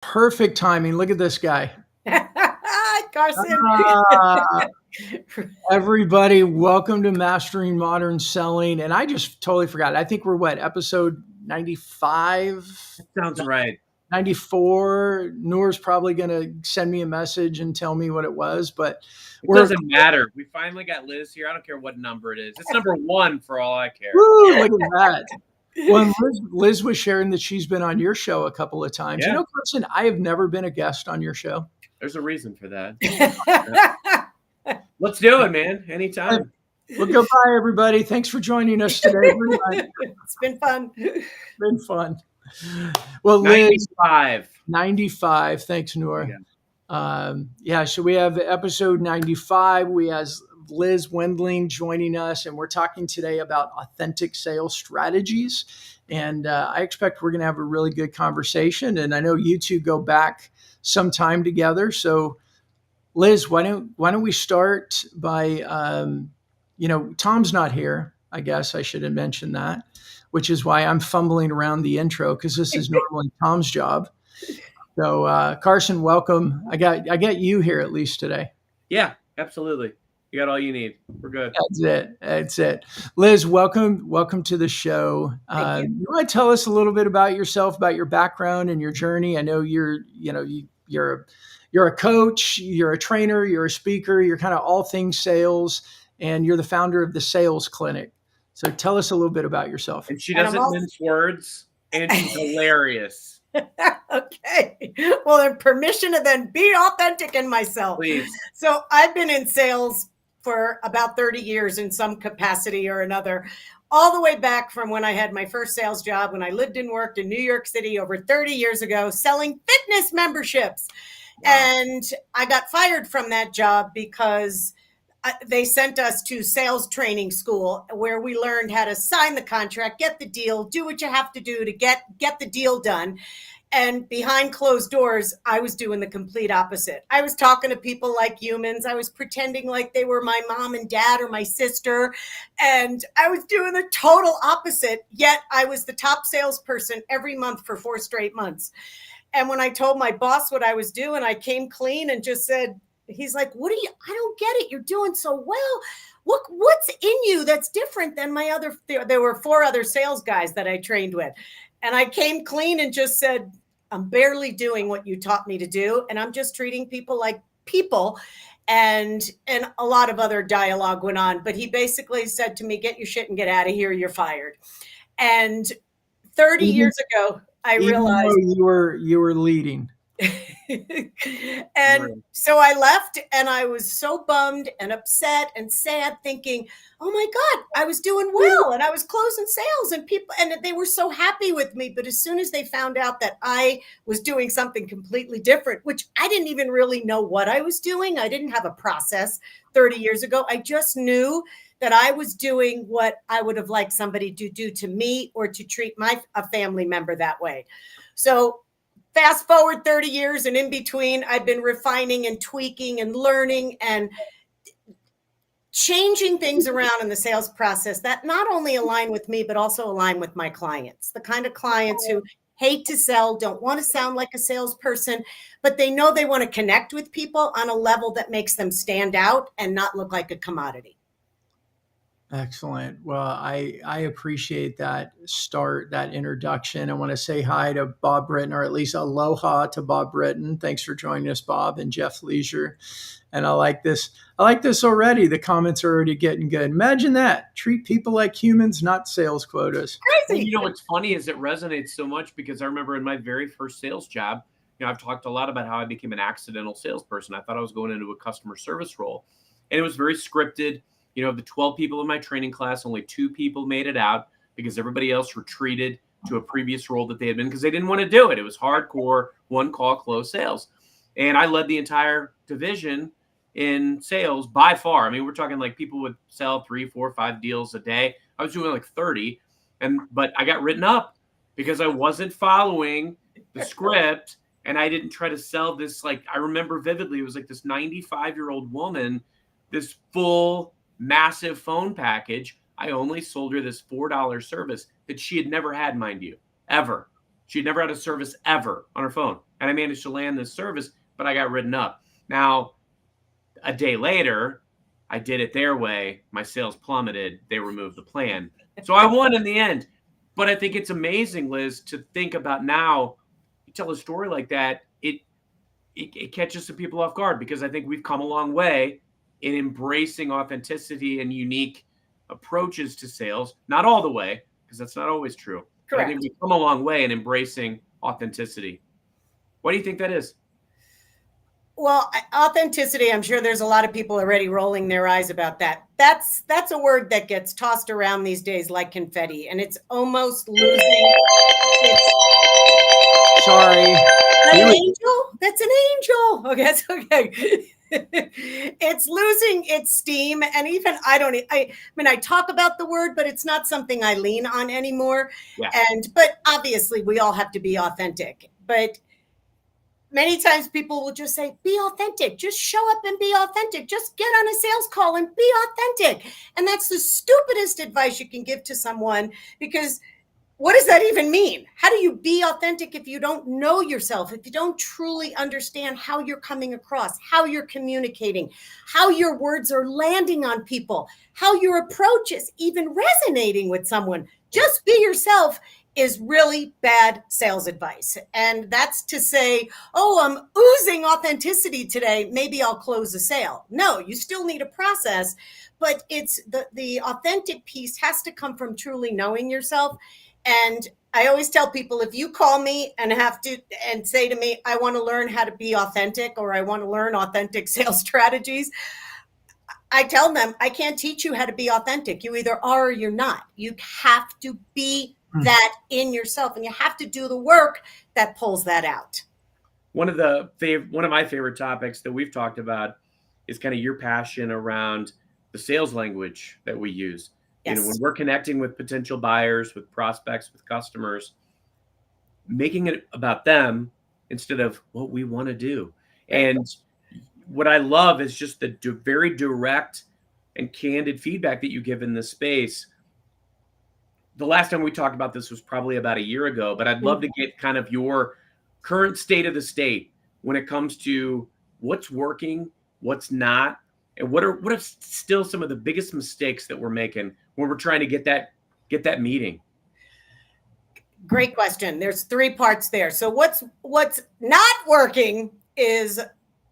Perfect timing. Look at this guy. Carson. Ah, everybody, welcome to Mastering Modern Selling. And I just totally forgot. I think we're episode 95? Sounds right. 94. Noor's probably going to send me a message and tell me what it was, but it doesn't matter. We finally got Liz here. I don't care what number it is. It's number 1 for all I care. Woo, look at that. Well, Liz was sharing that she's been on your show a couple of times. Yeah. Carson, I have never been a guest on your show. There's a reason for that. Let's do it, man. Anytime. Well, goodbye, everybody. Thanks for joining us today. It's been fun. Been fun. Well, Liz, 95. Thanks, Noor. So we have episode 95. We have Liz Wendling joining us, and we're talking today about authentic sales strategies. And I expect we're going to have a really good conversation. And I know you two go back some time together. So, Liz, why don't we start by, Tom's not here. I guess I should have mentioned that, which is why I'm fumbling around the intro, because this is normally Tom's job. So, Carson, welcome. I got you here at least today. Yeah, absolutely. You got all you need. We're good. That's it. Liz, welcome to the show. You want to tell us a little bit about yourself, about your background and your journey? I know you're a coach, you're a trainer, you're a speaker, you're kind of all things sales, and you're the founder of the Sales Clinic. So tell us a little bit about yourself. And she doesn't mince words, and she's hilarious. Okay. Well, then permission to then be authentic in myself. Please. So I've been in sales for about 30 years in some capacity or another, all the way back from when I had my first sales job, when I lived and worked in New York City over 30 years ago, selling fitness memberships. Wow. And I got fired from that job because they sent us to sales training school where we learned how to sign the contract, get the deal, do what you have to do to get the deal done. And behind closed doors, I was doing the complete opposite. I was talking to people like humans. I was pretending like they were my mom and dad or my sister. And I was doing the total opposite. Yet I was the top salesperson every month for 4 straight months. And when I told my boss what I was doing, I came clean and just said, he's like, I don't get it. You're doing so well. What's in you that's different than my other, there were 4 other sales guys that I trained with. And I came clean and just said, I'm barely doing what you taught me to do. And I'm just treating people like people. And a lot of other dialogue went on. But he basically said to me, get your shit and get out of here. You're fired. And 30 years ago, I realized you were leading. And so I left, and I was so bummed and upset and sad, thinking, oh my God, I was doing well and I was closing sales, and people, and they were so happy with me. But as soon as they found out that I was doing something completely different, which I didn't even really know what I was doing, I didn't have a process 30 years ago. I just knew that I was doing what I would have liked somebody to do to me or to treat a family member that way. So fast forward 30 years, and in between, I've been refining and tweaking and learning and changing things around in the sales process that not only align with me, but also align with my clients, the kind of clients who hate to sell, don't want to sound like a salesperson, but they know they want to connect with people on a level that makes them stand out and not look like a commodity. Excellent. Well, I appreciate that start, that introduction. I want to say hi to Bob Britton, or at least aloha to Bob Britton. Thanks for joining us, Bob, and Jeff Leisure. And I like this already. The comments are already getting good. Imagine that. Treat people like humans, not sales quotas. Crazy. You know what's funny is it resonates so much because I remember in my very first sales job, I've talked a lot about how I became an accidental salesperson. I thought I was going into a customer service role, and it was very scripted. Of the 12 people in my training class, only 2 people made it out because everybody else retreated to a previous role that they had been, because they didn't want to do it. It was hardcore, one call close sales. And I led the entire division in sales by far. I mean, we're talking like people would sell 3, 4, 5 deals a day. I was doing like 30, but I got written up because I wasn't following the script, and I didn't try to sell this. Like, I remember vividly, it was like this 95-year-old woman, this full massive phone package. I only sold her this $4 service that she had never had, mind you, ever. She had never had a service ever on her phone. And I managed to land this service, but I got written up. Now, a day later, I did it their way. My sales plummeted. They removed the plan. So I won in the end. But I think it's amazing, Liz, to think about now. You tell a story like that, it catches some people off guard, because I think we've come a long way in embracing authenticity and unique approaches to sales. Not all the way, because that's not always true. But I think we've come a long way in embracing authenticity. What do you think that is? Well, authenticity, I'm sure there's a lot of people already rolling their eyes about that. That's a word that gets tossed around these days like confetti, and it's almost losing its... Sorry. An angel? That's an angel. Okay, that's okay. It's losing its steam. And even I mean, I talk about the word, but it's not something I lean on anymore. Yeah. But obviously we all have to be authentic. But many times people will just say, be authentic. Just show up and be authentic. Just get on a sales call and be authentic. And that's the stupidest advice you can give to someone, because what does that even mean? How do you be authentic if you don't know yourself, if you don't truly understand how you're coming across, how you're communicating, how your words are landing on people, how your approach is even resonating with someone? Just be yourself is really bad sales advice. And that's to say, oh, I'm oozing authenticity today, maybe I'll close a sale. No, you still need a process, but it's the authentic piece has to come from truly knowing yourself. And I always tell people, if you call me and say to me, I want to learn how to be authentic, or I want to learn authentic sales strategies, I tell them, I can't teach you how to be authentic. You either are or you're not. You have to be that in yourself, and you have to do the work that pulls that out. One of my favorite topics that we've talked about is kind of your passion around the sales language that we use. Yes. When we're connecting with potential buyers, with prospects, with customers, making it about them instead of what we want to do. And what I love is just the very direct and candid feedback that you give in this space. The last time we talked about this was probably about a year ago, but I'd love to get kind of your current state of the state when it comes to what's working, what's not, and what are still some of the biggest mistakes that we're making when we're trying to get that meeting. Great question. There's 3 parts there. So what's not working is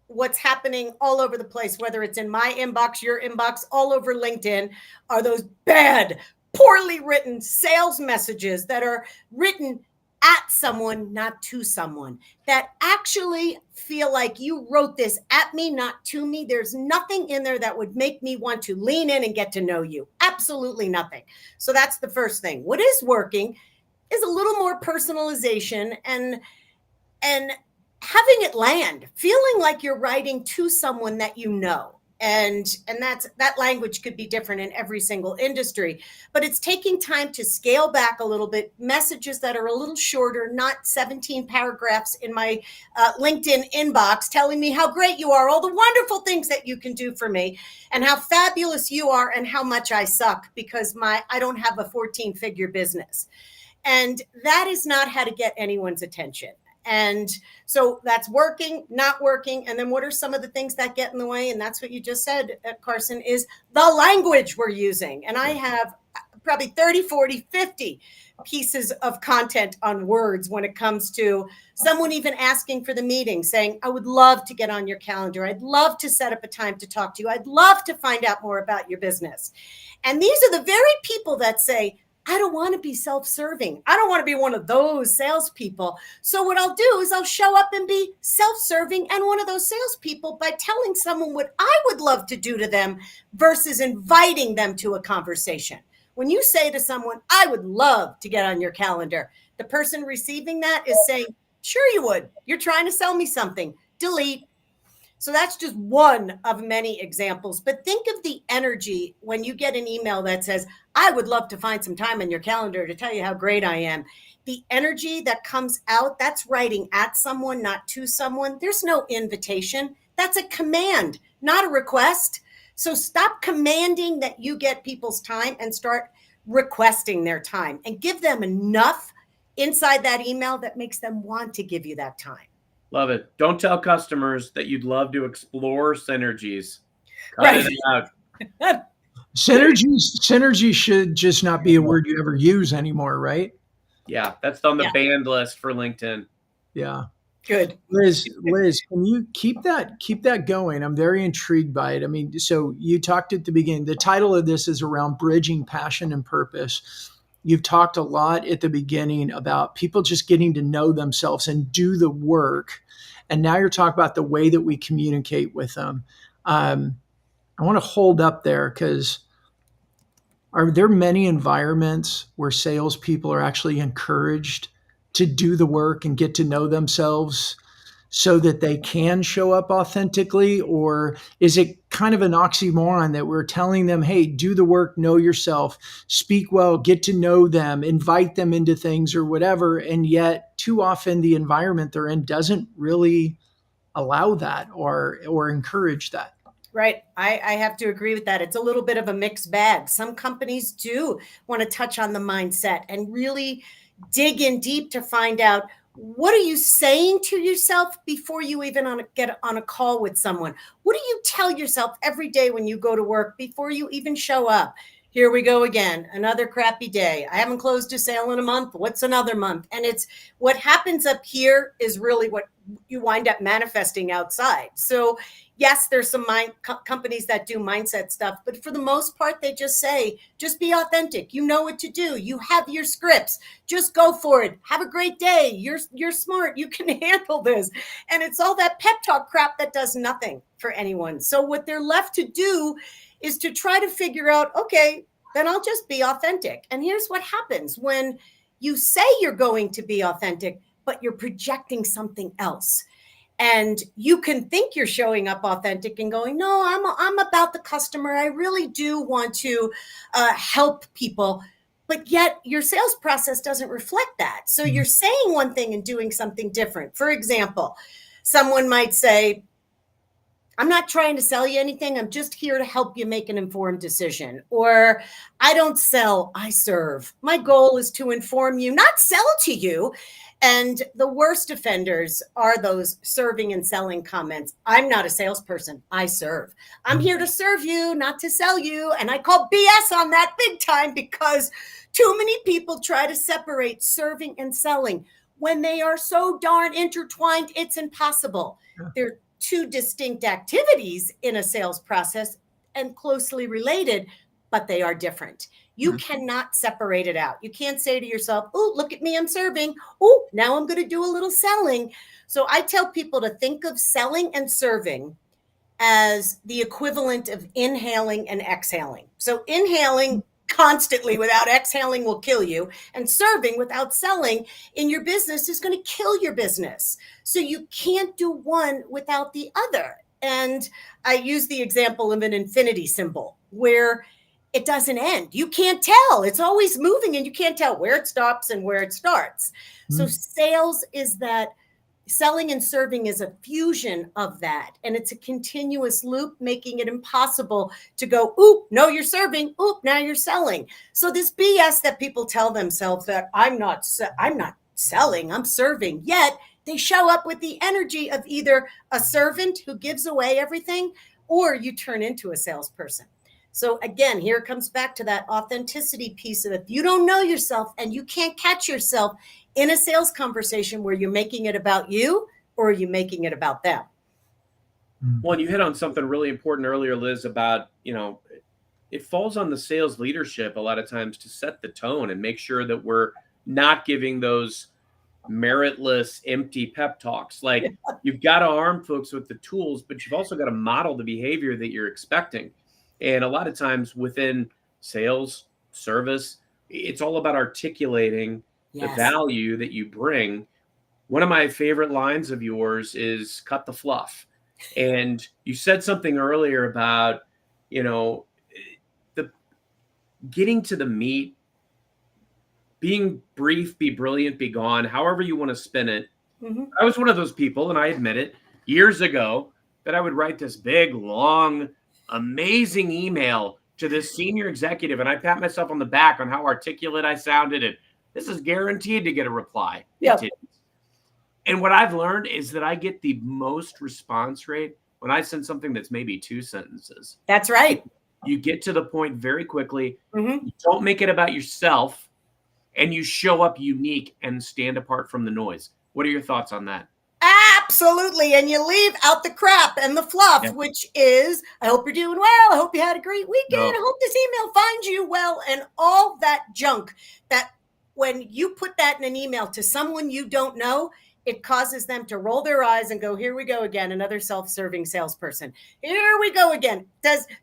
what's happening all over the place, whether it's in my inbox, your inbox, all over LinkedIn, are those bad, poorly written sales messages that are written at someone, not to someone, that actually feel like you wrote this at me, not to me. There's nothing in there that would make me want to lean in and get to know you. Absolutely nothing. So that's the first thing. What is working is a little more personalization and having it land, feeling like you're writing to someone that you know. And that language could be different in every single industry, but it's taking time to scale back a little bit, messages that are a little shorter, not 17 paragraphs in my LinkedIn inbox telling me how great you are, all the wonderful things that you can do for me, and how fabulous you are, and how much I suck because I don't have a 14-figure business. And that is not how to get anyone's attention. And so that's working, not working. And then what are some of the things that get in the way? And that's what you just said, Carson, is the language we're using. And I have probably 30, 40, 50 pieces of content on words when it comes to someone even asking for the meeting, saying, I would love to get on your calendar. I'd love to set up a time to talk to you. I'd love to find out more about your business. And these are the very people that say, I don't want to be self-serving. I don't want to be one of those salespeople. So what I'll do is I'll show up and be self-serving and one of those salespeople by telling someone what I would love to do to them versus inviting them to a conversation. When you say to someone, I would love to get on your calendar, the person receiving that is saying, sure you would. You're trying to sell me something. Delete. So that's just one of many examples. But think of the energy when you get an email that says, I would love to find some time on your calendar to tell you how great I am. The energy that comes out, that's writing at someone, not to someone. There's no invitation. That's a command, not a request. So stop commanding that you get people's time and start requesting their time and give them enough inside that email that makes them want to give you that time. Love it. Don't tell customers that you'd love to explore synergies. Cut Right. it out. Synergy should just not be a word you ever use anymore, right? Yeah, that's on the Yeah. banned list for LinkedIn. Yeah. Good. Liz, can you keep that going? I'm very intrigued by it. I mean, so you talked at the beginning. The title of this is around bridging passion and purpose. You've talked a lot at the beginning about people just getting to know themselves and do the work. And now you're talking about the way that we communicate with them. I want to hold up there because are there many environments where salespeople are actually encouraged to do the work and get to know themselves so that they can show up authentically? Or is it kind of an oxymoron that we're telling them, hey, do the work, know yourself, speak well, get to know them, invite them into things or whatever. And yet too often the environment they're in doesn't really allow that or encourage that. Right. I have to agree with that. It's a little bit of a mixed bag. Some companies do want to touch on the mindset and really dig in deep to find out, what are you saying to yourself before you even get on a call with someone? What do you tell yourself every day when you go to work before you even show up? Here we go again, another crappy day. I haven't closed a sale in a month. What's another month? And it's what happens up here is really what you wind up manifesting outside. So yes, there's some companies that do mindset stuff, but for the most part, they just say, just be authentic. You know what to do. You have your scripts. Just go for it. Have a great day. You're smart. You can handle this. And it's all that pep talk crap that does nothing for anyone. So what they're left to do is to try to figure out, okay, then I'll just be authentic. And here's what happens when you say you're going to be authentic, but you're projecting something else. And you can think you're showing up authentic and going, no, I'm about the customer. I really do want to help people. But yet your sales process doesn't reflect that. So you're saying one thing and doing something different. For example, someone might say, I'm not trying to sell you anything. I'm just here to help you make an informed decision. Or I don't sell, I serve. My goal is to inform you, not sell to you. And the worst offenders are those serving and selling comments. I'm not a salesperson. I serve. I'm here to serve you, not to sell you. And I call BS on that big time because too many people try to separate serving and selling. When they are so darn intertwined, it's impossible. They're two distinct activities in a sales process and closely related, but they are different. You cannot separate it out. You can't say to yourself, oh, look at me, I'm serving. Oh, now I'm going to do a little selling. So I tell people to think of selling and serving as the equivalent of inhaling and exhaling. So inhaling constantly without exhaling will kill you, and serving without selling in your business is going to kill your business. So you can't do one without the other. And I use the example of an infinity symbol where it doesn't end. You can't tell. It's always moving and you can't tell where it stops and where it starts. So sales is that. Selling and serving is a fusion of that. And it's a continuous loop, making it impossible to go, oop, no, you're serving. Oop, now you're selling. So this BS that people tell themselves that I'm not selling, I'm serving, yet they show up with the energy of either a servant who gives away everything, or you turn into a salesperson. So again, here it comes back to that authenticity piece of it. If you don't know yourself and you can't catch yourself in a sales conversation where you're making it about you, or are you making it about them? Well, and you hit on something really important earlier, Liz, about, it falls on the sales leadership a lot of times to set the tone and make sure that we're not giving those meritless, empty pep talks. Like you've got to arm folks with the tools, but you've also got to model the behavior that you're expecting. And a lot of times within sales, service, it's all about articulating the value that you bring. One of my favorite lines of yours is cut the fluff. And you said something earlier about, the getting to the meat, being brief, be brilliant, be gone, however you want to spin it. I was one of those people, and I admit it, years ago, that I would write this big, long, amazing email to this senior executive, and I pat myself on the back on how articulate I sounded, and This is guaranteed to get a reply. Yep. It didn't. And what I've learned is that I get the most response rate when I send something that's maybe 2 sentences. That's right. You get to the point very quickly. Mm-hmm. You don't make it about yourself, and you show up unique and stand apart from the noise. What are your thoughts on that? Absolutely. And you leave out the crap and the fluff, Yeah. which is, I hope you're doing well. I hope you had a great weekend. No. I hope this email finds you well, and all that junk that when you put that in an email to someone you don't know, it causes them to roll their eyes and go, here we go again, another self-serving salesperson. Here we go again.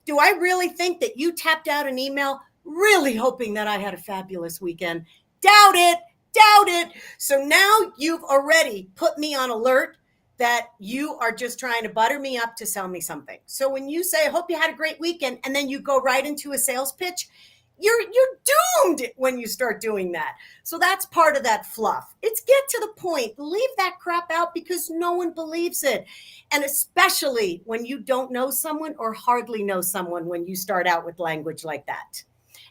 Do I really think that you tapped out an email really hoping that I had a fabulous weekend? Doubt it. So now you've already put me on alert that you are just trying to butter me up to sell me something. So when you say, I hope you had a great weekend, and then you go right into a sales pitch, you're doomed when you start doing that. So that's part of that fluff. It's get to the point. Leave that crap out because no one believes it. And especially when you don't know someone or hardly know someone when you start out with language like that.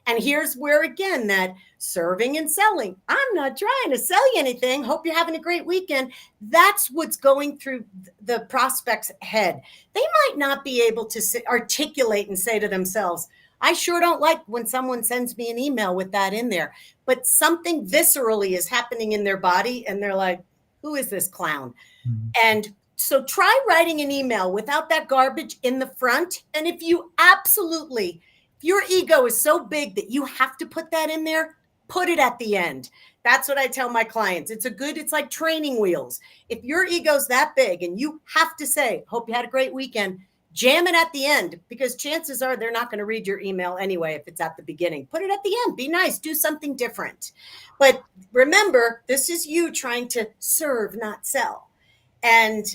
And here's where, again, that serving and selling. I'm not trying to sell you anything. Hope you're having a great weekend. That's what's going through the prospect's head. They might not be able to articulate and say to themselves, I sure don't like when someone sends me an email with that in there. But something viscerally is happening in their body, and they're like, who is this clown? Mm-hmm. And so try writing an email without that garbage in the front. And if your ego is so big that you have to put that in there, put it at the end. That's what I tell my clients. It's like training wheels. If your ego's that big and you have to say, hope you had a great weekend, jam it at the end, because chances are they're not going to read your email anyway if it's at the beginning. Put it at the end. Be nice. Do something different. But remember, this is you trying to serve, not sell. And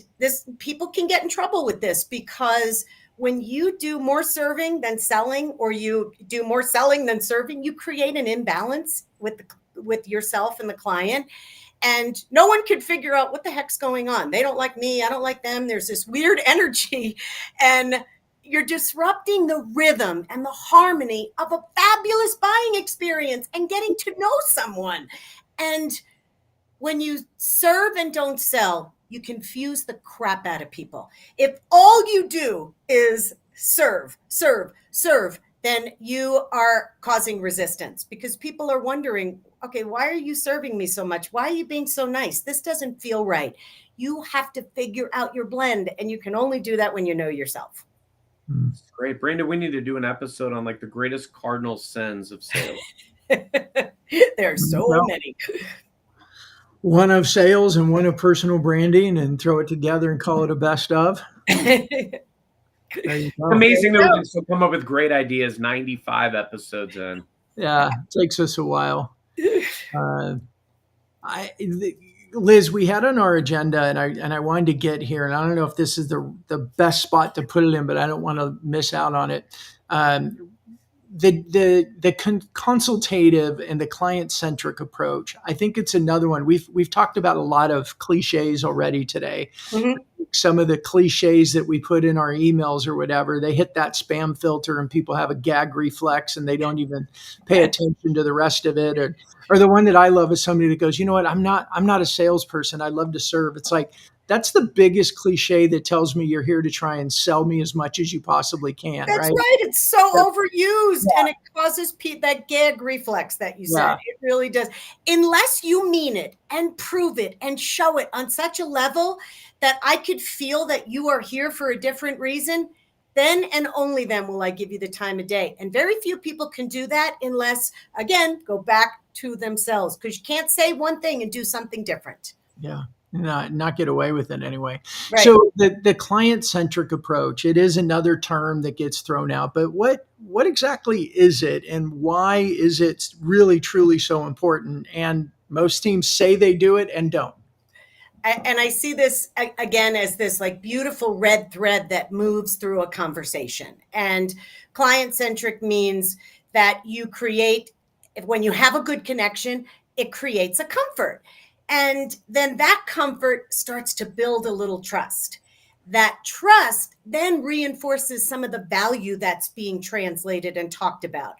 people can get in trouble with this, because when you do more serving than selling, or you do more selling than serving, you create an imbalance with yourself and the client. And no one could figure out what the heck's going on. They don't like me. I don't like them. There's this weird energy, and you're disrupting the rhythm and the harmony of a fabulous buying experience and getting to know someone. And when you serve and don't sell, you confuse the crap out of people. If all you do is serve, then you are causing resistance, because people are wondering, okay, why are you serving me so much? Why are you being so nice? This doesn't feel right. You have to figure out your blend, and you can only do that when you know yourself. That's great. Brandon, we need to do an episode on like the greatest cardinal sins of sales. There are so many. One of sales and one of personal branding, and throw it together and call it a best of. It's amazing that we can still come up with great ideas 95 episodes in. Yeah, it takes us a while. Liz, we had on our agenda, and I wanted to get here, and I don't know if this is the best spot to put it in, but I don't want to miss out on it. The consultative and the client-centric approach, I think it's another one. We've talked about a lot of cliches already today. Mm-hmm. Some of the cliches that we put in our emails or whatever, they hit that spam filter and people have a gag reflex and they don't even pay attention to the rest of it. Or the one that I love is somebody that goes, you know what, I'm not a salesperson. I love to serve. It's like, that's the biggest cliche that tells me you're here to try and sell me as much as you possibly can. That's right. It's so overused, and it causes that gag reflex that you said. It really does. Unless you mean it and prove it and show it on such a level that I could feel that you are here for a different reason, then and only then will I give you the time of day. And very few people can do that unless, again, go back to themselves, because you can't say one thing and do something different. Yeah. Not get away with it anyway. Right. So the client-centric approach, it is another term that gets thrown out, but what exactly is it, and why is it really truly so important? And most teams say they do it and don't. And I see this again as this like beautiful red thread that moves through a conversation. And client-centric means that you create, when you have a good connection, it creates a comfort. And then that comfort starts to build a little trust. That trust then reinforces some of the value that's being translated and talked about.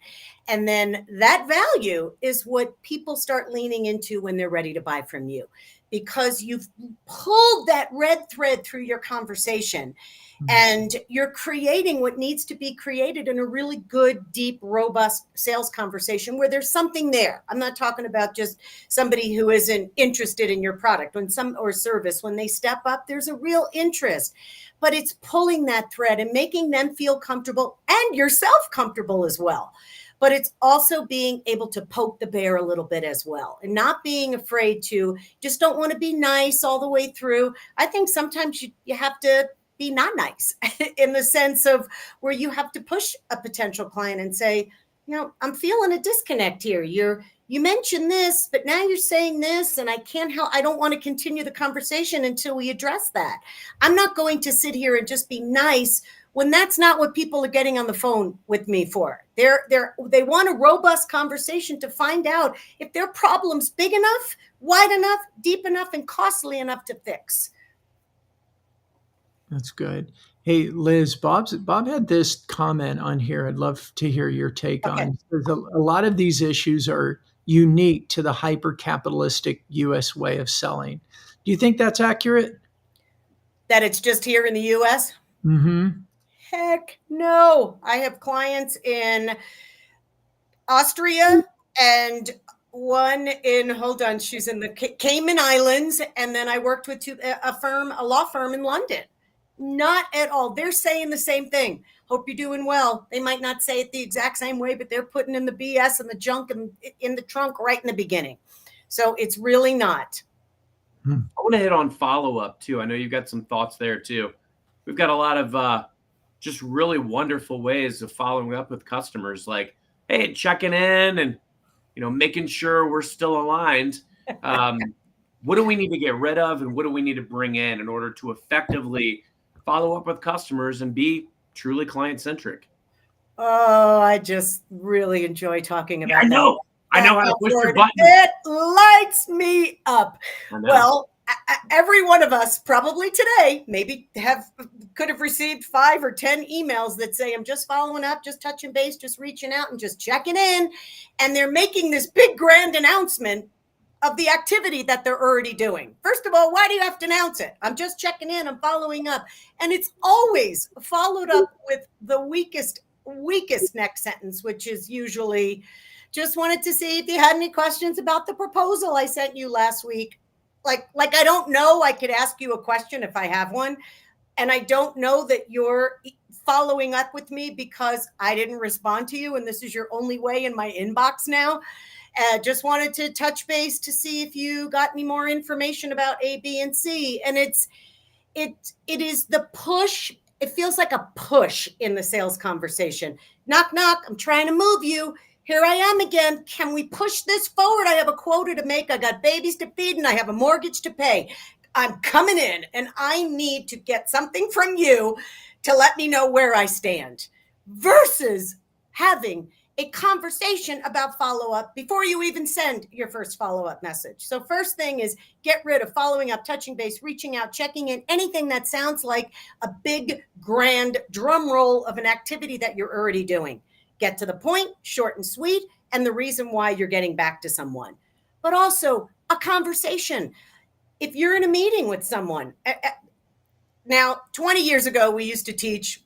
And then that value is what people start leaning into when they're ready to buy from you, because you've pulled that red thread through your conversation and you're creating what needs to be created in a really good, deep, robust sales conversation where there's something there. I'm not talking about just somebody who isn't interested in your product or service. When they step up, there's a real interest, but it's pulling that thread and making them feel comfortable and yourself comfortable as well. But it's also being able to poke the bear a little bit as well, and not being afraid to just don't want to be nice all the way through. I think sometimes you have to be not nice in the sense of where you have to push a potential client and say, I'm feeling a disconnect here. You mentioned this, but now you're saying this, and I don't want to continue the conversation until we address that. I'm not going to sit here and just be nice when that's not what people are getting on the phone with me for. They want a robust conversation to find out if their problem's big enough, wide enough, deep enough, and costly enough to fix. That's good. Hey, Liz, Bob had this comment on here. I'd love to hear your take on. A lot of these issues are unique to the hyper-capitalistic U.S. way of selling. Do you think that's accurate? That it's just here in the U.S.? Mm-hmm. Heck no. I have clients in Austria and one in, she's in the Cayman Islands. And then I worked with a law firm in London. Not at all. They're saying the same thing. Hope you're doing well. They might not say it the exact same way, but they're putting in the BS and the junk in the trunk right in the beginning. So it's really not. I want to hit on follow-up too. I know you've got some thoughts there too. We've got a lot of just really wonderful ways of following up with customers, like, hey, checking in and, making sure we're still aligned. What do we need to get rid of and what do we need to bring in order to effectively follow up with customers and be truly client-centric? Oh, I just really enjoy talking about that. I know how to push the button. It lights me up. Well, every one of us probably today maybe could have received 5 or 10 emails that say, I'm just following up, just touching base, just reaching out and just checking in. And they're making this big grand announcement of the activity that they're already doing. First of all, why do you have to announce it? I'm just checking in, I'm following up. And it's always followed up with the weakest next sentence, which is usually, just wanted to see if you had any questions about the proposal I sent you last week. Like I don't know, I could ask you a question if I have one. And I don't know that you're following up with me because I didn't respond to you. And this is your only way in my inbox now. Just wanted to touch base to see if you got any more information about A, B, and C. And it is the push. It feels like a push in the sales conversation. Knock, knock. I'm trying to move you. Here I am again. Can we push this forward? I have a quota to make. I got babies to feed and I have a mortgage to pay. I'm coming in and I need to get something from you to let me know where I stand, versus having a conversation about follow-up before you even send your first follow-up message. So first thing is get rid of following up, touching base, reaching out, checking in, anything that sounds like a big, grand drum roll of an activity that you're already doing. Get to the point, short and sweet, and the reason why you're getting back to someone. But also a conversation. If you're in a meeting with someone, now 20 years ago, we used to teach,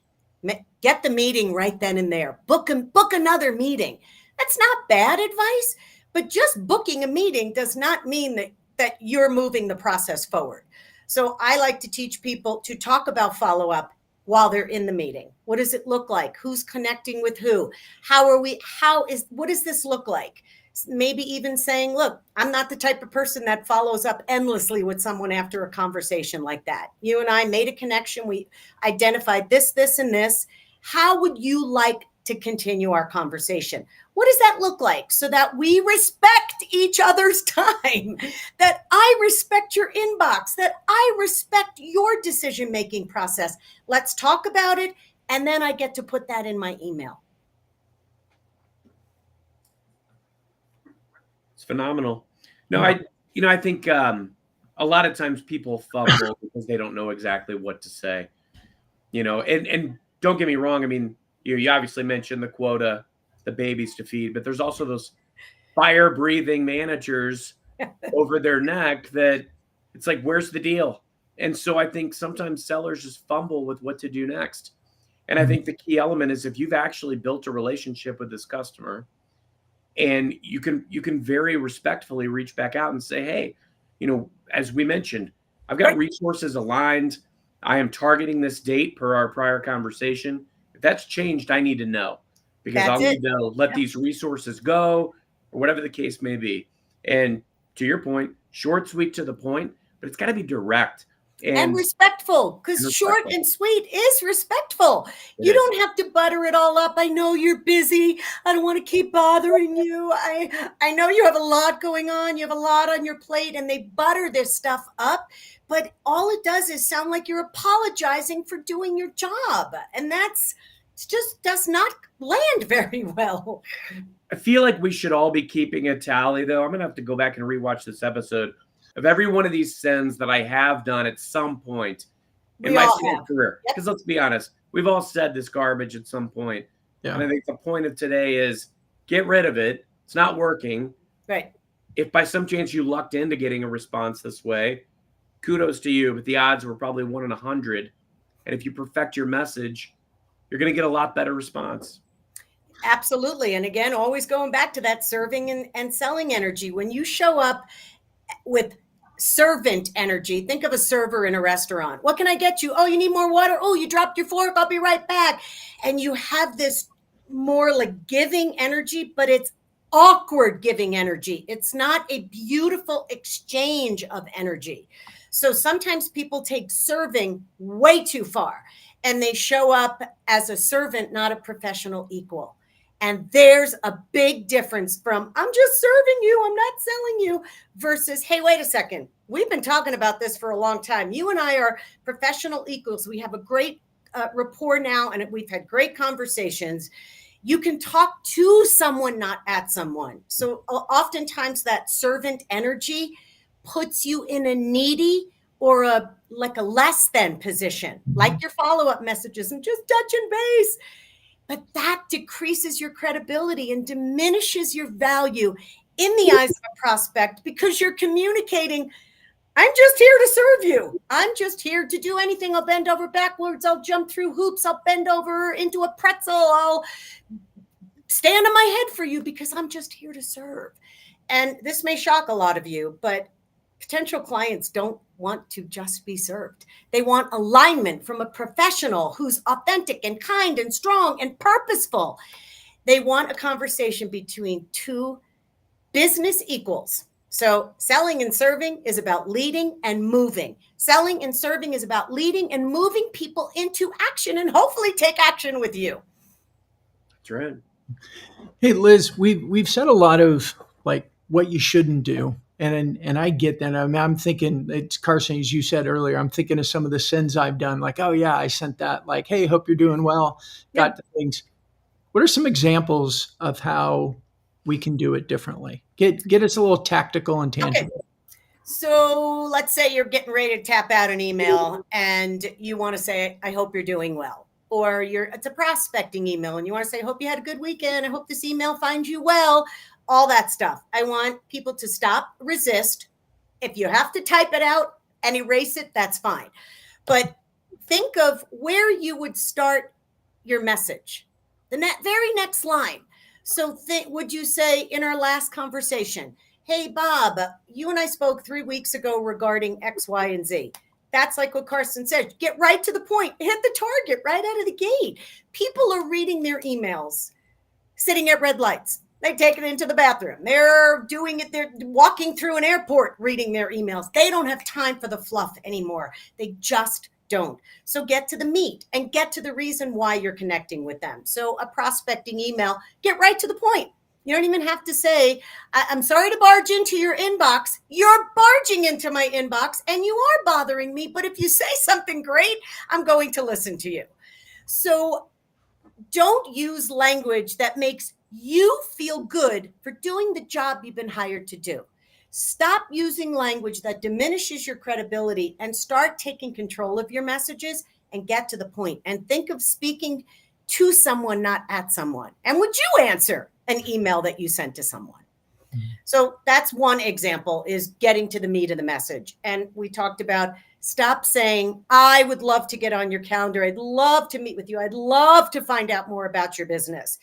get the meeting right then and there. Book another meeting. That's not bad advice, but just booking a meeting does not mean that you're moving the process forward. So I like to teach people to talk about follow-up while they're in the meeting. What does it look like? Who's connecting with who? What does this look like? Maybe even saying, look, I'm not the type of person that follows up endlessly with someone after a conversation like that. You and I made a connection. We identified this, and this. How would you like to continue our conversation? What does that look like so that we respect each other's time, that I respect your inbox, that I respect your decision-making process? Let's talk about it. And then I get to put that in my email. Phenomenal. No, I think a lot of times people fumble because they don't know exactly what to say, and don't get me wrong. I mean, you obviously mentioned the quota, the babies to feed, but there's also those fire breathing managers over their neck that it's like, where's the deal? And so I think sometimes sellers just fumble with what to do next. And I think the key element is if you've actually built a relationship with this customer, and you can very respectfully reach back out and say, hey, as we mentioned, I've got Right. resources aligned. I am targeting this date per our prior conversation. If that's changed, I need to know, because That's I'll it. need to let Yep. these resources go, or whatever the case may be. And to your point, short, sweet, to the point, but it's got to be direct And and respectful, because short respectful. and sweet is respectful. It You is. don't have to butter it all up. I know you're busy. I don't want to keep bothering you. I know you have a lot going on. You have a lot on your plate, and they butter this stuff up. But all it does is sound like you're apologizing for doing your job. And it just does not land very well. I feel like we should all be keeping a tally, though. I'm going to have to go back and rewatch this episode of every one of these sends that I have done at some point in We my all sales have. career. Yep. Because let's be honest, we've all said this garbage at some point. Yeah. And I think the point of today is get rid of it. It's not working. Right. If by some chance you lucked into getting a response this way, kudos to you, but the odds were probably 1 in 100. And if you perfect your message, you're going to get a lot better response. Absolutely. And again, always going back to that serving and selling energy. When you show up with servant energy, think of a server in a restaurant. What can I get you? Oh, you need more water? Oh, you dropped your fork. I'll be right back. And you have this more like giving energy, but it's awkward giving energy. It's not a beautiful exchange of energy. So sometimes people take serving way too far, and they show up as a servant, not a professional equal. And there's a big difference from I'm just serving you, I'm not selling you, versus, hey, wait a second. We've been talking about this for a long time. You and I are professional equals. We have a great rapport now, and we've had great conversations. You can talk to someone, not at someone. So oftentimes that servant energy puts you in a needy or a less than position, like your follow-up messages and just touching base. But that decreases your credibility and diminishes your value in the eyes of a prospect, because you're communicating, I'm just here to serve you. I'm just here to do anything. I'll bend over backwards. I'll jump through hoops. I'll bend over into a pretzel. I'll stand on my head for you because I'm just here to serve. And this may shock a lot of you, but potential clients don't want to just be served. They want alignment from a professional who's authentic and kind and strong and purposeful. They want a conversation between two business equals. So selling and serving is about leading and moving. Selling and serving is about leading and moving people into action, and hopefully take action with you. That's right. Hey, Liz, we've said a lot of like what you shouldn't do. And I get that. I mean, I'm thinking, it's Carson, as you said earlier, I'm thinking of some of the sins I've done. Like, oh yeah, I sent that. Like, hey, hope you're doing well. Got the things. What are some examples of how we can do it differently? Get us a little tactical and tangible. Okay. So let's say you're getting ready to tap out an email and you want to say, I hope you're doing well. Or it's a prospecting email and you want to say, I hope you had a good weekend. I hope this email finds you well. All that stuff. I want people to stop, resist. If you have to type it out and erase it, that's fine. But think of where you would start your message. The very next line. So would you say in our last conversation, hey, Bob, you and I spoke 3 weeks ago regarding X, Y, and Z. That's like what Carson said. Get right to the point. Hit the target right out of the gate. People are reading their emails, sitting at red lights. They take it into the bathroom. They're doing it. They're walking through an airport, reading their emails. They don't have time for the fluff anymore. They just don't. So get to the meat and get to the reason why you're connecting with them. So a prospecting email, get right to the point. You don't even have to say, I'm sorry to barge into your inbox. You're barging into my inbox and you are bothering me. But if you say something great, I'm going to listen to you. So don't use language that makes you feel good for doing the job you've been hired to do. Stop using language that diminishes your credibility and start taking control of your messages and get to the point. And think of speaking to someone, not at someone. And would you answer an email that you sent to someone? So that's one example, is getting to the meat of the message. And we talked about stop saying, I would love to get on your calendar. I'd love to meet with you. I'd love to find out more about your business.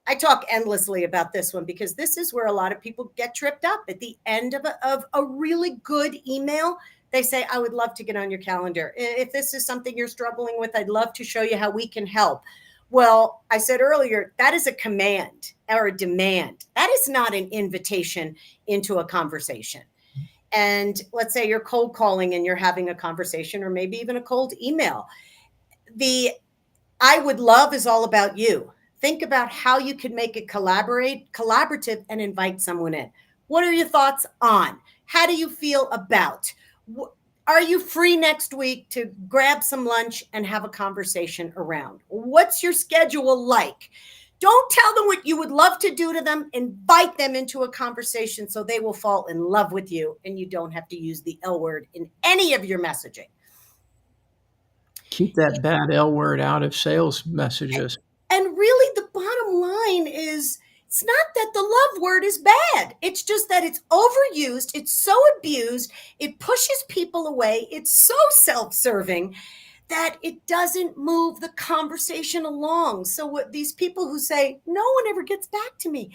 I talk endlessly about this one because this is where a lot of people get tripped up. At the end of a really good email, they say, I would love to get on your calendar. If this is something you're struggling with, I'd love to show you how we can help. Well, I said earlier, that is a command or a demand. That is not an invitation into a conversation. And let's say you're cold calling and you're having a conversation, or maybe even a cold email. The I would love is all about you. Think about how you can make it collaborative and invite someone in. What are your thoughts on? How do you feel about? Are you free next week to grab some lunch and have a conversation around? What's your schedule like? Don't tell them what you would love to do to them. Invite them into a conversation so they will fall in love with you, and you don't have to use the L word in any of your messaging. Keep that bad L word out of sales messages. And really, the bottom line is, it's not that the love word is bad. It's just that it's overused. It's so abused. It pushes people away. It's so self-serving that it doesn't move the conversation along. So what these people who say, no one ever gets back to me.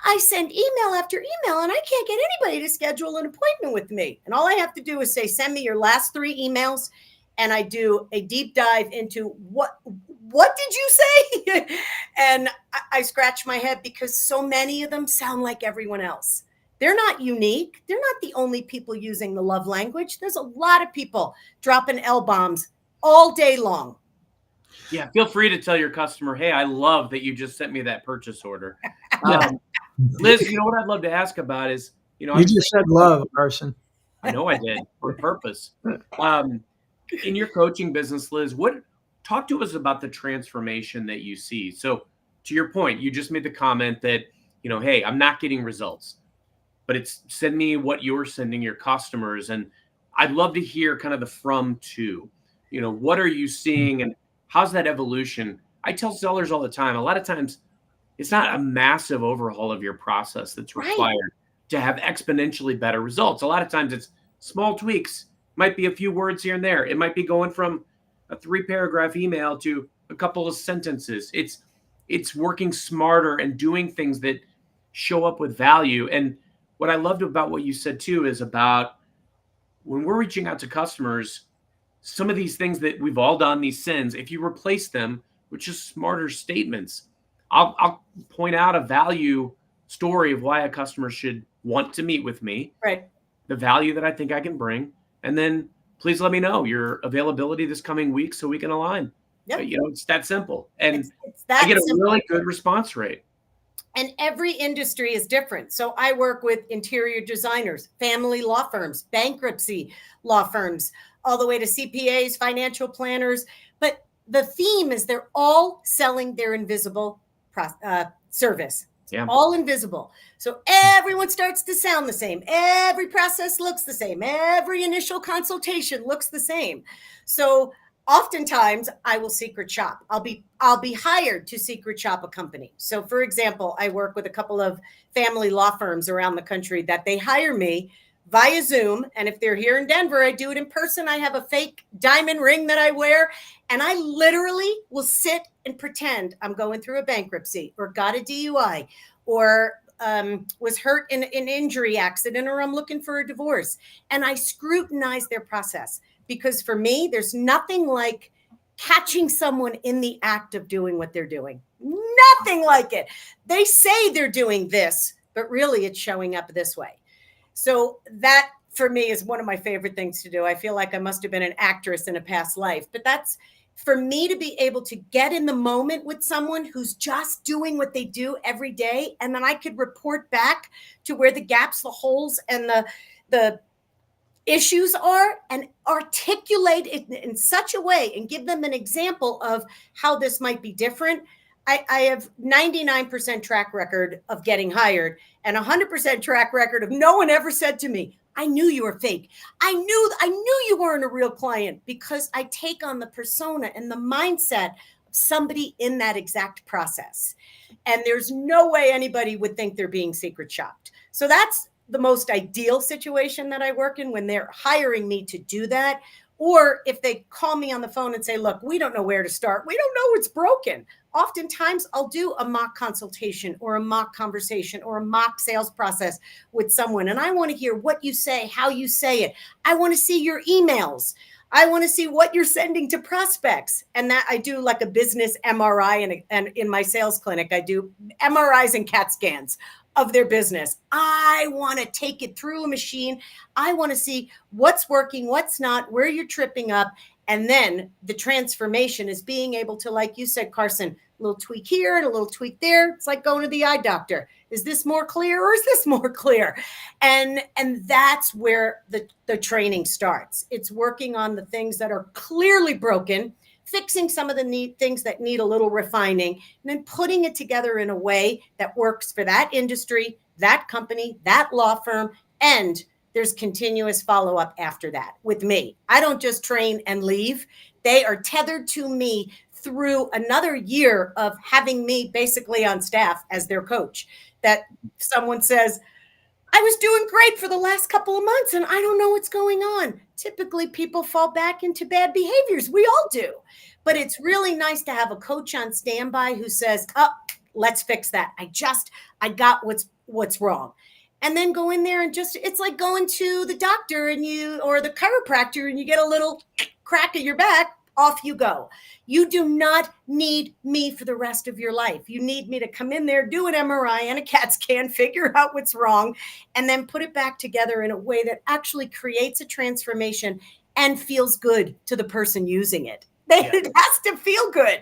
I send email after email and I can't get anybody to schedule an appointment with me. And all I have to do is say, send me your last 3 emails. And I do a deep dive into what did you say? And I scratch my head because so many of them sound like everyone else. They're not unique. They're not the only people using the love language. There's a lot of people dropping L-bombs all day long. Yeah, feel free to tell your customer, hey, I love that you just sent me that purchase order. Liz, you know what I'd love to ask about is, you just said love, Carson. I know I did, on purpose. In your coaching business, Liz, talk to us about the transformation that you see. So to your point, you just made the comment that, hey, I'm not getting results, but it's send me what you're sending your customers. And I'd love to hear kind of the from to, what are you seeing and how's that evolution? I tell sellers all the time, a lot of times it's not a massive overhaul of your process that's required to have exponentially better results. A lot of times it's small tweaks. Might be a few words here and there. It might be going from a 3-paragraph email to a couple of sentences. It's working smarter and doing things that show up with value. And what I loved about what you said too is about when we're reaching out to customers, some of these things that we've all done, these sins, if you replace them with just smarter statements, I'll point out a value story of why a customer should want to meet with me. Right. The value that I think I can bring. And then please let me know your availability this coming week so we can align. Yep. It's that simple. And it's that I get a really good response rate. And every industry is different. So I work with interior designers, family law firms, bankruptcy law firms, all the way to CPAs, financial planners. But the theme is they're all selling their invisible service. Yeah. All invisible. So everyone starts to sound the same. Every process looks the same. Every initial consultation looks the same. So oftentimes I will secret shop. I'll be hired to secret shop a company. So for example, I work with a couple of family law firms around the country that they hire me via Zoom. And if they're here in Denver, I do it in person. I have a fake diamond ring that I wear. And I literally will sit and pretend I'm going through a bankruptcy or got a DUI or was hurt in an injury accident or I'm looking for a divorce. And I scrutinize their process because for me, there's nothing like catching someone in the act of doing what they're doing. Nothing like it. They say they're doing this, but really it's showing up this way. So that for me is one of my favorite things to do. I feel like I must have been an actress in a past life, but that's for me to be able to get in the moment with someone who's just doing what they do every day. And then I could report back to where the gaps, the holes, and the issues are and articulate it in such a way and give them an example of how this might be different. I have 99% track record of getting hired and 100% track record of no one ever said to me, I knew you were fake. I knew you weren't a real client, because I take on the persona and the mindset of somebody in that exact process. And there's no way anybody would think they're being secret shopped. So that's the most ideal situation that I work in, when they're hiring me to do that. Or if they call me on the phone and say, look, we don't know where to start. We don't know what's broken. Oftentimes I'll do a mock consultation or a mock conversation or a mock sales process with someone. And I want to hear what you say, how you say it. I want to see your emails. I want to see what you're sending to prospects. And that I do like a business MRI, and in my sales clinic, I do MRIs and CAT scans of their business. I want to take it through a machine. I want to see what's working, what's not, where you're tripping up. And then the transformation is being able to, like you said, Carson, a little tweak here and a little tweak there. It's like going to the eye doctor. Is this more clear or is this more clear? And that's where the training starts. It's working on the things that are clearly broken, fixing some of the things that need a little refining, and then putting it together in a way that works for that industry, that company, that law firm, and there's continuous follow-up after that with me. I don't just train and leave. They are tethered to me through another year of having me basically on staff as their coach. That someone says, I was doing great for the last couple of months and I don't know what's going on. Typically, people fall back into bad behaviors. We all do. But it's really nice to have a coach on standby who says, oh, let's fix that. I got what's wrong. And then go in there and it's like going to the doctor or the chiropractor and you get a little crack at your back, off you go. You do not need me for the rest of your life. You need me to come in there, do an MRI and a CAT scan, figure out what's wrong, and then put it back together in a way that actually creates a transformation and feels good to the person using it. It has to feel good.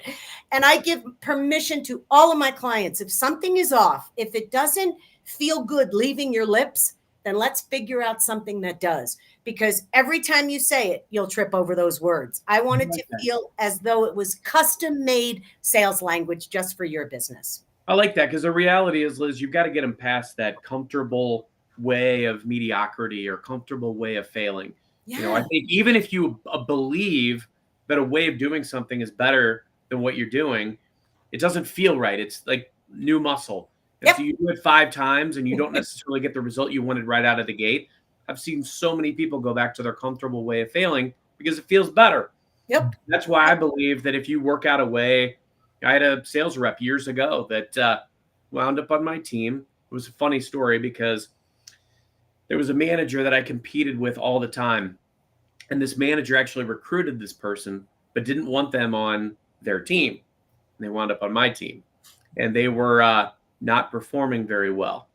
And I give permission to all of my clients. If something is off, if it doesn't feel good leaving your lips, then let's figure out something that does. Because every time you say it, you'll trip over those words. I want it to feel as though it was custom-made sales language just for your business. I like that, because the reality is, Liz, you've got to get them past that comfortable way of mediocrity or comfortable way of failing. Yeah. I think even if you believe that a way of doing something is better than what you're doing, it doesn't feel right. It's like new muscle. If you do it 5 times and you don't necessarily get the result you wanted right out of the gate, I've seen so many people go back to their comfortable way of failing because it feels better. Yep. That's why I believe that if you work out a way, I had a sales rep years ago that wound up on my team. It was a funny story because there was a manager that I competed with all the time. And this manager actually recruited this person, but didn't want them on their team. And they wound up on my team. And they were not performing very well.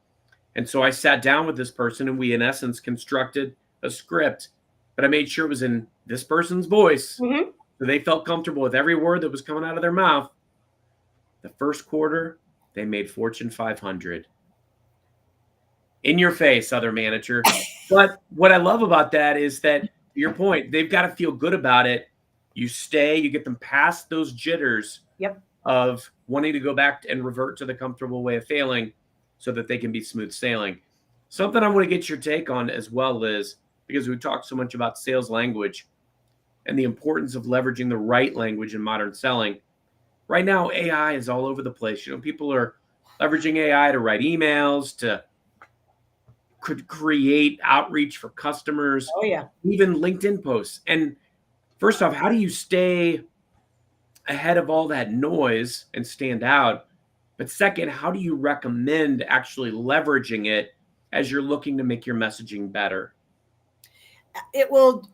And so I sat down with this person and we, in essence, constructed a script, but I made sure it was in this person's voice. Mm-hmm. So they felt comfortable with every word that was coming out of their mouth. The first quarter, they made Fortune 500. In your face, other manager. But what I love about that is that, to your point, they've got to feel good about it. You stay, you get them past those jitters of wanting to go back and revert to the comfortable way of failing so that they can be smooth sailing. Something I want to get your take on as well, Liz, because we talked so much about sales language and the importance of leveraging the right language in modern selling. Right now, AI is all over the place. People are leveraging AI to write emails, to could create outreach for customers. Oh, yeah. Even LinkedIn posts. And first off, how do you stay ahead of all that noise and stand out? But second, how do you recommend actually leveraging it as you're looking to make your messaging better? It will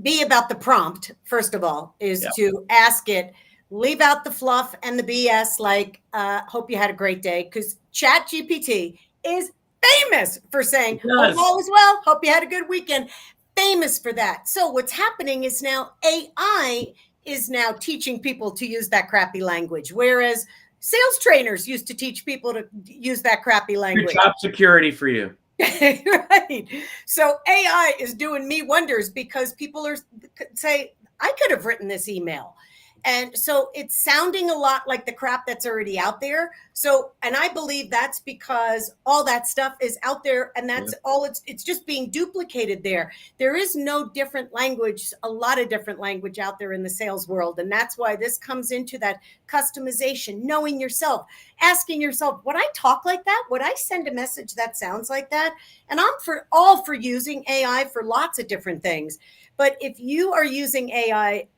be about the prompt, first of all, is to ask it, leave out the fluff and the BS, like, hope you had a great day, because ChatGPT is famous for saying, hope all is well, hope you had a good weekend. Famous for that. So what's happening is now AI is now teaching people to use that crappy language, whereas sales trainers used to teach people to use that crappy language. Job security for you. Right. So AI is doing me wonders because people say, I could have written this email. And so it's sounding a lot like the crap that's already out there. So, and I believe that's because all that stuff is out there, and that's all it's just being duplicated there. There is no different language, a lot of different language out there in the sales world. And that's why this comes into that customization, knowing yourself, asking yourself, would I talk like that? Would I send a message that sounds like that? And I'm all for using AI for lots of different things. But if you are using AI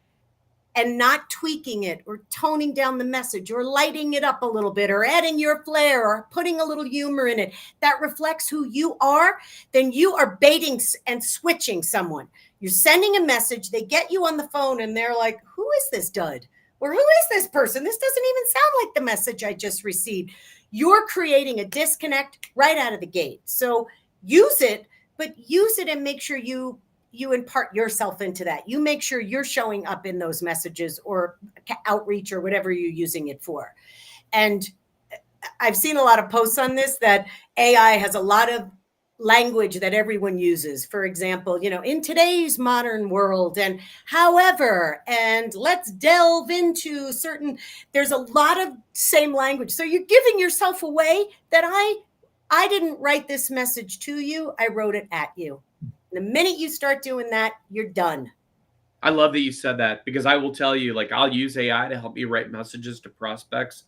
and not tweaking it or toning down the message or lighting it up a little bit or adding your flair or putting a little humor in it that reflects who you are, then you are baiting and switching someone. You're sending a message, they get you on the phone and they're like, who is this dud? Or who is this person? This doesn't even sound like the message I just received. You're creating a disconnect right out of the gate. So use it, but use it and make sure you impart yourself into that. You make sure you're showing up in those messages or outreach or whatever you're using it for. And I've seen a lot of posts on this that AI has a lot of language that everyone uses. For example, in today's modern world, and however, and let's delve into there's a lot of same language. So you're giving yourself away that I didn't write this message to you. I wrote it at you. The minute you start doing that, you're done. I love that you said that, because I will tell you, like, I'll use AI to help me write messages to prospects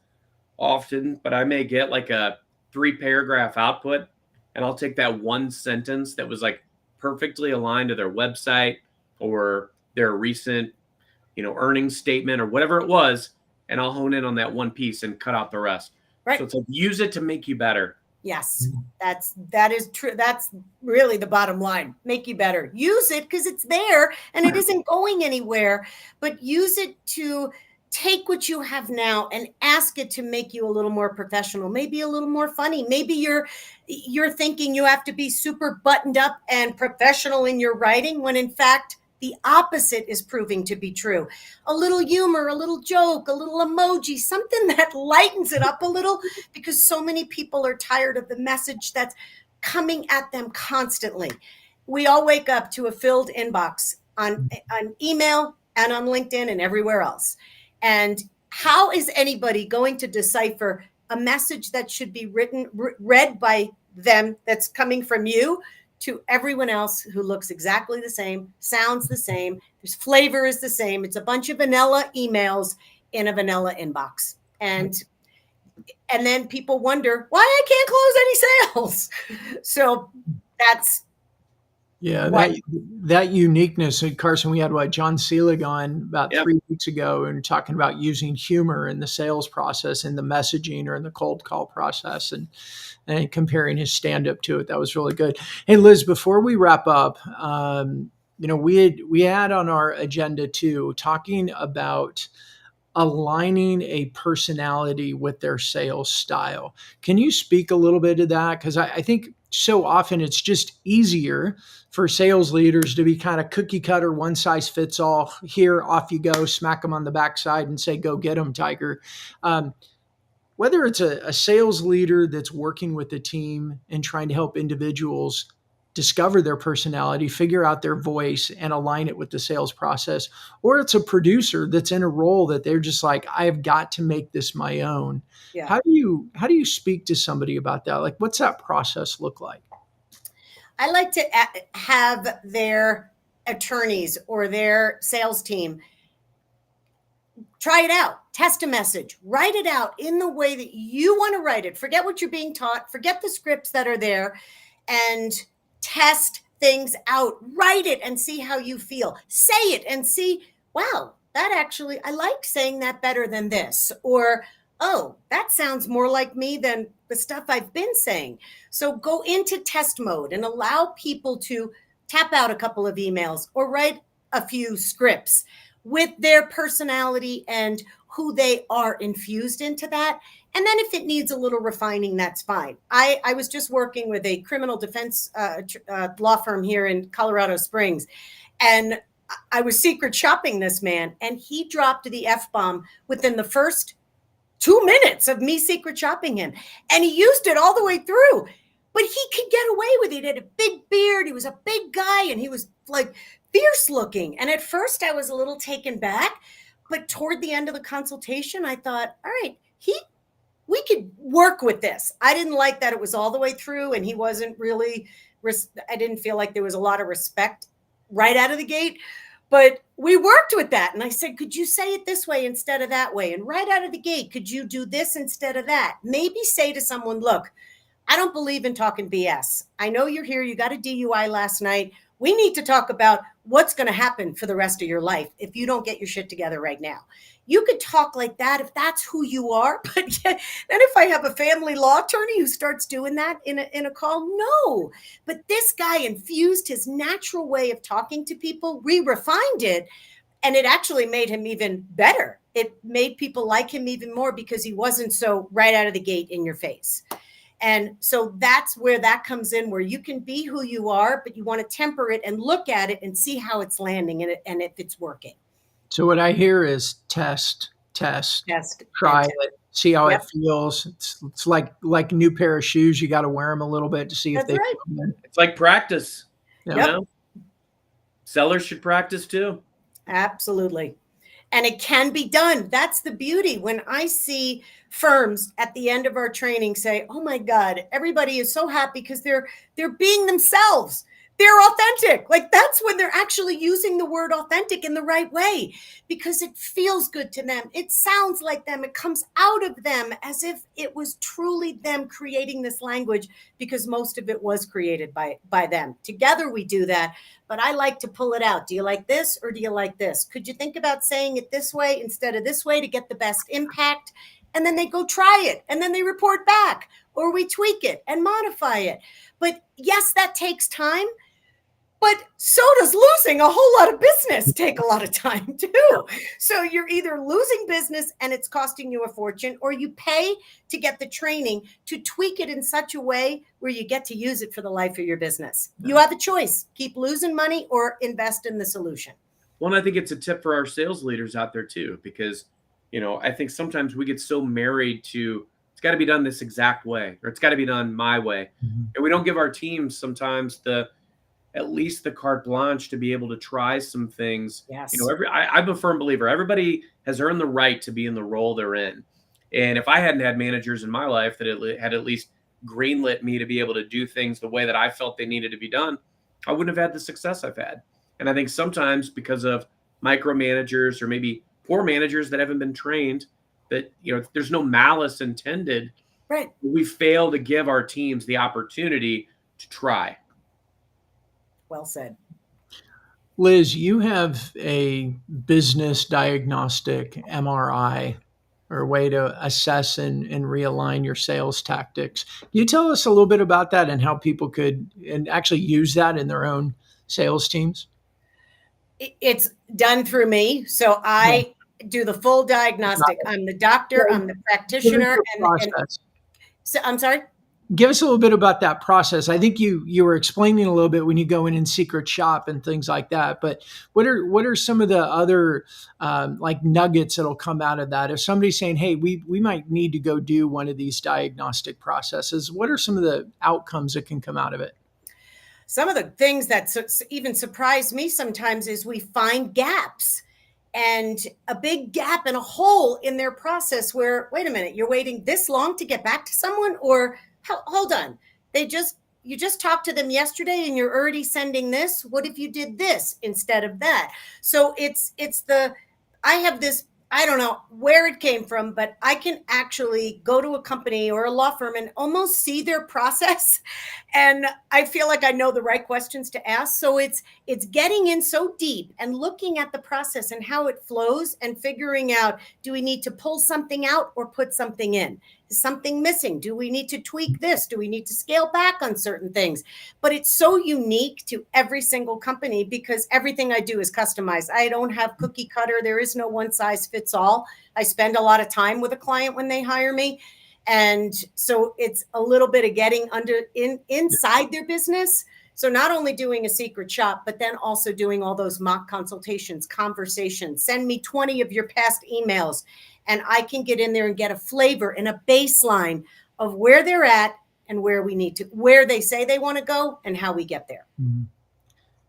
often, but I may get like a 3-paragraph output, and I'll take that one sentence that was like perfectly aligned to their website or their recent, earnings statement or whatever it was, and I'll hone in on that one piece and cut out the rest. Right. So it's like, use it to make you better. Yes, that is true. That's really the bottom line. Make you better. Use it because it's there and it isn't going anywhere, but use it to take what you have now and ask it to make you a little more professional, maybe a little more funny. Maybe you're thinking you have to be super buttoned up and professional in your writing when in fact the opposite is proving to be true. A little humor, a little joke, a little emoji, something that lightens it up a little, because so many people are tired of the message that's coming at them constantly. We all wake up to a filled inbox on email and on LinkedIn and everywhere else. And how is anybody going to decipher a message that should be read by them that's coming from you to everyone else who looks exactly the same, sounds the same, there's flavor is the same. It's a bunch of vanilla emails in a vanilla inbox. And then people wonder why I can't close any sales. So that's that uniqueness. And Carson, we had John Seelig on about 3 weeks ago, and talking about using humor in the sales process, in the messaging or in the cold call process, and comparing his stand-up to it. That was really good. Hey, Liz, before we wrap up, we had on our agenda too, talking about aligning a personality with their sales style. Can you speak a little bit to that? Because I think so often it's just easier for sales leaders to be kind of cookie cutter, one size fits all. Here, off you go, smack them on the backside and say, go get them, Tiger. Whether it's a sales leader that's working with a team and trying to help individuals discover their personality, figure out their voice, and align it with the sales process, or it's a producer that's in a role that they're just like, I've got to make this my own. Yeah. How do you speak to somebody about that? Like, what's that process look like? I like to have their attorneys or their sales team try it out, test a message, write it out in the way that you want to write it. Forget what you're being taught, forget the scripts that are there, and test things out. Write it and see how you feel. Say it and see, wow, that actually, I like saying that better than this. Or, oh, that sounds more like me than the stuff I've been saying. So go into test mode and allow people to tap out a couple of emails or write a few scripts with their personality and who they are infused into that. And then if it needs a little refining, that's fine. I was just working with a criminal defense law firm here in Colorado Springs, and I was secret shopping this man, and he dropped the F-bomb within the first 2 minutes of me secret shopping him. And he used it all the way through, but he could get away with it. He had a big beard. He was a big guy, and he was like fierce looking. And at first I was a little taken back, But toward the end of the consultation, I thought, all right, we could work with this. I didn't like that it was all the way through and he wasn't really, I didn't feel like there was a lot of respect right out of the gate, but we worked with that. And I said, could you say it this way instead of that way? And right out of the gate, could you do this instead of that? Maybe say to someone, look, I don't believe in talking BS. I know you're here. You got a DUI last night. We need to talk about what's going to happen for the rest of your life if you don't get your shit together right now. You could talk like that if that's who you are. But then if I have a family law attorney who starts doing that in a call, no. But this guy infused his natural way of talking to people. We refined it, and it actually made him even better. It made people like him even more because he wasn't so right out of the gate in your face. And so that's where that comes in, where you can be who you are, but you want to temper it and look at it and see how it's landing and if it's working. So what I hear is test, try it, see how it feels. It's like a new pair of shoes. You got to wear them a little bit to see if they come in. It's like practice. Yeah. You know? Sellers should practice too. Absolutely. And it can be done. That's the beauty. When I see firms at the end of our training say, oh my God, everybody is so happy because they're being themselves. They're authentic. Like that's when they're actually using the word authentic in the right way because it feels good to them. It sounds like them. It comes out of them as if it was truly them creating this language because most of it was created by them. Together we do that. But I like to pull it out. Do you like this or do you like this? Could you think about saying it this way instead of this way to get the best impact? And then they go try it and then they report back or we tweak it and modify it. But yes, that takes time. But so does losing a whole lot of business take a lot of time too. So you're either losing business and it's costing you a fortune, or you pay to get the training to tweak it in such a way where you get to use it for the life of your business. You have a choice. Keep losing money or invest in the solution. Well, and I think it's a tip for our sales leaders out there too, because, you know, I think sometimes we get so married to it's got to be done this exact way, or it's got to be done my way. Mm-hmm. And we don't give our teams sometimes at least the carte blanche to be able to try some things. Yes. You know, I'm a firm believer. Everybody has earned the right to be in the role they're in. And if I hadn't had managers in my life that had at least greenlit me to be able to do things the way that I felt they needed to be done, I wouldn't have had the success I've had. And I think sometimes because of micromanagers or maybe poor managers that haven't been trained, that, you know, there's no malice intended. Right. We fail to give our teams the opportunity to try. Well said. Liz, you have a business diagnostic MRI, or a way to assess and realign your sales tactics. Can you tell us a little bit about that and how people could actually use that in their own sales teams? It's done through me. So I do the full diagnostic. I'm the doctor, I'm the practitioner. And so I'm sorry? Give us a little bit about that process. I think you were explaining a little bit when you go in and secret shop and things like that. But what are some of the other like nuggets that'll come out of that? If somebody's saying, "Hey, we might need to go do one of these diagnostic processes," what are some of the outcomes that can come out of it? Some of the things that even surprise me sometimes is we find gaps. And a big gap and a hole in their process where, wait a minute, you're waiting this long to get back to someone, or hold on, you just talked to them yesterday and you're already sending this. What if you did this instead of that? So I have this, I don't know where it came from, but I can actually go to a company or a law firm and almost see their process. And I feel like I know the right questions to ask. So it's getting in so deep and looking at the process and how it flows and figuring out, do we need to pull something out or put something in? Is something missing? Do we need to tweak this? Do we need to scale back on certain things? But it's so unique to every single company because everything I do is customized. I don't have cookie cutter. There is no one size fits all. I spend a lot of time with a client when they hire me. And so it's a little bit of getting inside their business. So not only doing a secret shop, but then also doing all those mock consultations, conversations. Send me 20 of your past emails. And I can get in there and get a flavor and a baseline of where they're at and where they say they want to go and how we get there. Mm-hmm.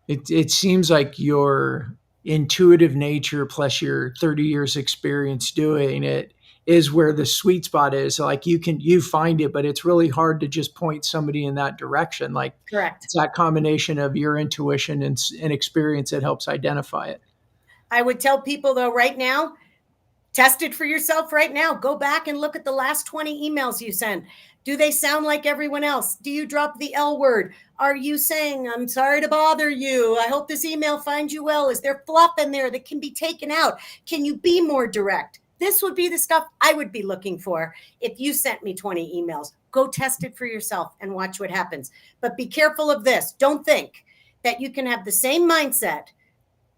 It seems like your intuitive nature plus your 30 years experience doing it is where the sweet spot is. Like you find it, but it's really hard to just point somebody in that direction. Like Correct. it's that combination of your intuition and experience that helps identify it. I would tell people though, right now, test it for yourself right now. Go back and look at the last 20 emails you sent. Do they sound like everyone else? Do you drop the L word? Are you saying, I'm sorry to bother you, I hope this email finds you well? Is there fluff in there that can be taken out? Can you be more direct? This would be the stuff I would be looking for if you sent me 20 emails. Go test it for yourself and watch what happens. But be careful of this. Don't think that you can have the same mindset.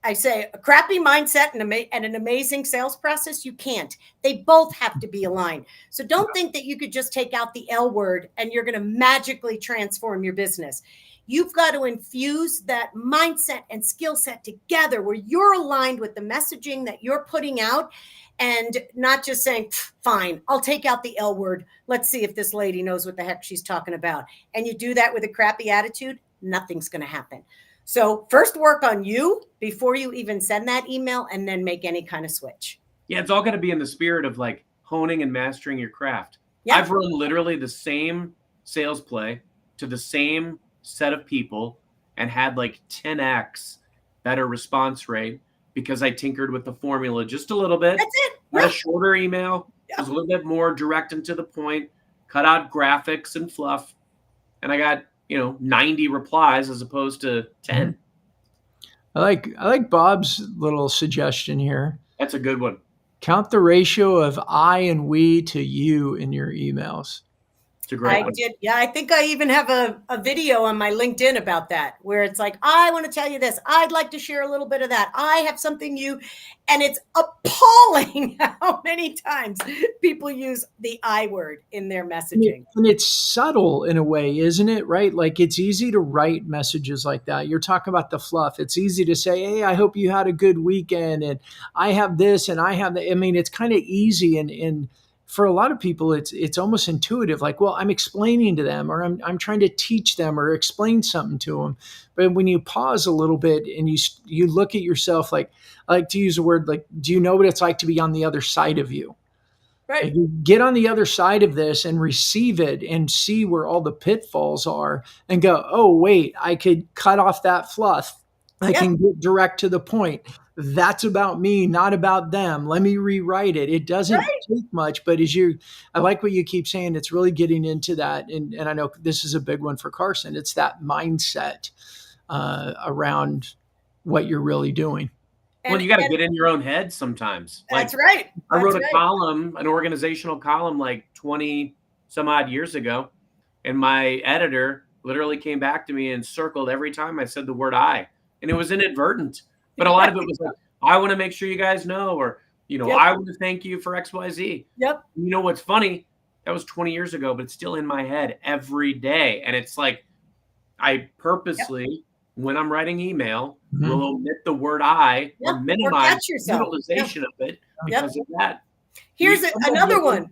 I say a crappy mindset and an amazing sales process. You can't. They both have to be aligned. So don't think that you could just take out the L word and you're going to magically transform your business. You've got to infuse that mindset and skill set together where you're aligned with the messaging that you're putting out and not just saying, fine, I'll take out the L word. Let's see if this lady knows what the heck she's talking about. And you do that with a crappy attitude, nothing's going to happen. So first work on you before you even send that email and then make any kind of switch. Yeah, it's all going to be in the spirit of like honing and mastering your craft. Yeah. I've run literally the same sales play to the same set of people and had like 10x better response rate because I tinkered with the formula just a little bit. That's it. Had Yeah. a shorter email, was a little bit more direct and to the point, cut out graphics and fluff, and I got 90 replies as opposed to 10. I like Bob's little suggestion here. That's a good one. Count the ratio of I and we to you in your emails. It's a great one. did. Yeah, I think I even have a video on my LinkedIn about that, where it's like, I want to tell you this. I'd like to share a little bit of that. I have something and it's appalling how many times people use the I word in their messaging. And it's subtle in a way, isn't it? Right? Like it's easy to write messages like that. You're talking about the fluff. It's easy to say, hey, I hope you had a good weekend. And I have this and I have that. I mean, it's kind of easy. And for a lot of people, it's almost intuitive. Like, well, I'm explaining to them or I'm trying to teach them or explain something to them. But when you pause a little bit and you look at yourself, like I like to use a word like, do you know what it's like to be on the other side of you? Right. Like you get on the other side of this and receive it and see where all the pitfalls are and go, oh, wait, I could cut off that fluff. I can get direct to the point. That's about me, not about them. Let me rewrite it. It doesn't take much, but I like what you keep saying. It's really getting into that. And I know this is a big one for Carson. It's that mindset around what you're really doing. Well, you got to get in your own head sometimes. That's right. I wrote a column, an organizational column like 20 some odd years ago. And my editor literally came back to me and circled every time I said the word I. And it was inadvertent. But a lot of it was like, I want to make sure you guys know, or, I want to thank you for XYZ. Yep. You know what's funny? That was 20 years ago, but it's still in my head every day. And it's like, I purposely, when I'm writing email, will omit the word I or minimize utilization of it because of that. Here's another one.